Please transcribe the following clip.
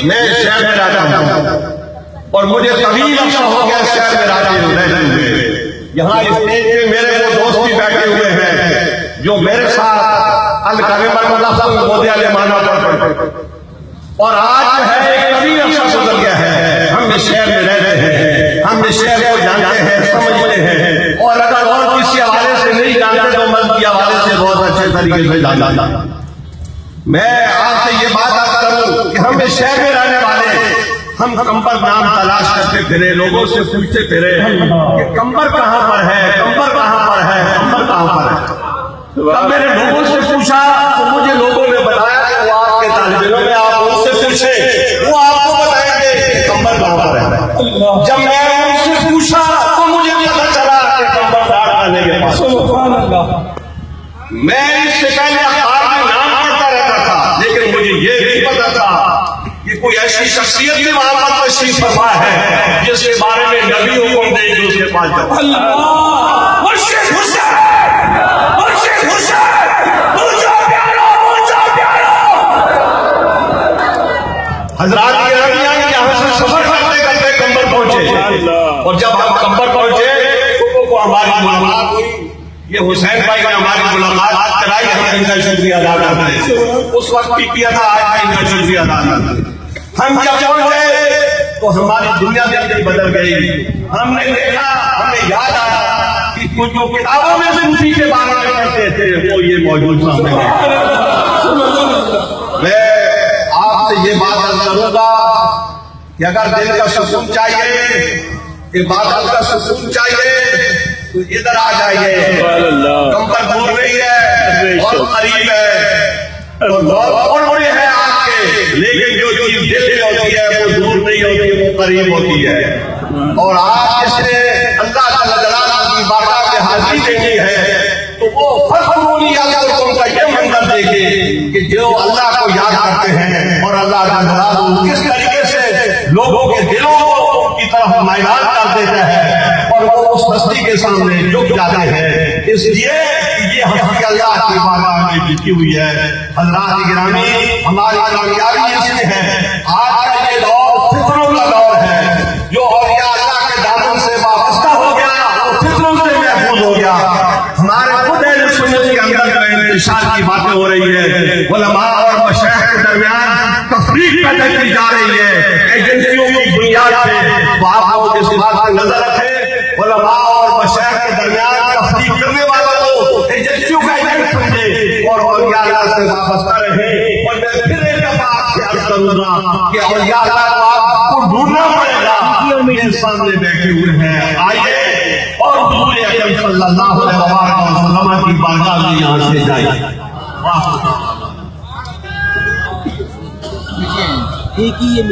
میں شہر میں رہتا ہوں اور مجھے طویل عرصہ ہو گیا شہر میں رہتے ہوئے. یہاں اسٹیج پہ میرے وہ دوست بھی بیٹھے ہوئے ہیں جو میرے ساتھ الکلمۃ اللہ مودیا مانا پڑھتے اور آج ہے ایک طویل عرصہ گزر گیا ہے. ہم اس شہر میں رہتے ہیں, ہم اس شہر کو جانتے ہیں, سمجھتے ہیں, اور اگر اور کسی حوالے سے نہیں جانتے تو مذہب کے حوالے سے بہت اچھے طریقے سے جانتے ہیں. میں آپ سے یہ بات کروں کہ ہم اس شہر میں رہنے والے ہم کمبر نام تلاش کرتے پھرے, لوگوں سے پوچھتے پھرے کہ کمبر کہاں پر ہے, کمبر کہاں پر ہے, کمبر کہاں پر ہے. جب میں نے لوگوں سے پوچھا تو مجھے لوگوں نے بتایا کہ وہ آپ کے طالب علم میں آپ ان سے پوچھیں, وہ آپ کو بتائیں گے کہ کمبر کہاں پر ہے. جب میں ان سے پوچھا تو مجھے پتا چلا کہ کمبر ڈاک آنے کے پاس. سبحان اللہ. میں اس سے پہلے اخبار میں نام پڑھتا رہتا تھا لیکن مجھے یہ نہیں پتا تھا کہ کوئی ایسی شخصیت بھی وہاں پر تشریف فرما ہے جس کے بارے میں نبی حکم دے کہ اس کے پاس جاؤ. اللہ مرشد حسین, مرشد حسین, مجھے پیارو, مجھے پیارو. حضرات گرامی یہاں سے سفر کرتے کرتے کمبر پہنچے اور جب ہم کمبر پہنچے تو ہماری ملاقات ہوئی. یہ حسین بھائی نے ہماری ملاقات کرائی, ہم ان کا شکریہ ادا کرتے ہیں. اس وقت بھی کیا تھا, آج ان کا شکریہ ادا کرتے ہیں. ہم جب پہنچے تو ہماری دنیا زندگی بدل گئی. ہم نے دیکھا, ہمیں یاد آیا کہ کچھ جو کتابوں میں سے اسی کے بارے میں پڑھتے تھے وہ یہ موجود سامنے ہے. میں آپ سے یہ بات کروں گا کہ اگر دل کا سکون چاہیے, عبادت کا سکون چاہیے تو ادھر آ جائیے. کمبر دور نہیں ہے, بہت قریب ہے, اور بڑے ہیں آپ کے, لیکن جو چیز دل میں ہوتی ہے وہ دور نہیں ہوتی, وہ قریب ہوتی ہے. اور آپ جس نے اللہ تعالی کی بارگاہ میں حاضری دینی ہے تو وہ فرقونی ان کا یہ منظر دیکھے کہ جو اللہ کو یاد کرتے ہیں اور اللہ تعالی کس طریقے سے لوگوں کے دلوں کی طرف میلان کر دیتا ہے اور وہ اس ہستی کے سامنے جھک جاتے ہیں. اس لیے یہ ہستی اللہ کی بارگاہ میں جھکی ہوئی ہے. حضرات گرامی, ہماری کامیابی اس میں ہے. آج کا یہ دور فطروں کا دور ہے. جو اولیاء اللہ کے دامن سے وابستہ ہو گیا وہ فطروں سے محفوظ ہو گیا. ہمارے خود اہل سنت کے اندر انتشار کی باتیں ہو رہی ہے. علماء اور مشائخ کے درمیان تفریق پیدا کی جا رہی ہے ایجنسیوں کی بنیاد پہ. تو آپ لوگ اس بات کی نظر رکھیں, علماء اور مشائخ کے درمیان تفریق کرنے والوں کو ایجنسیوں کا ایجنٹ سمجھے اور اولیاء اللہ سے وابستہ رہے. اور میں پھر ایک دفعہ آپ سے عرض کروں گا کہ اولیاء اللہ کو آپ کو ڈھونڈنا پڑے گا. میرے سامنے بیٹھے ہوئے ہیں, آئیے اور حضور اکرم صلی اللہ علیہ وسلم کی بارگاہ میں یہاں سے جائیے. واہ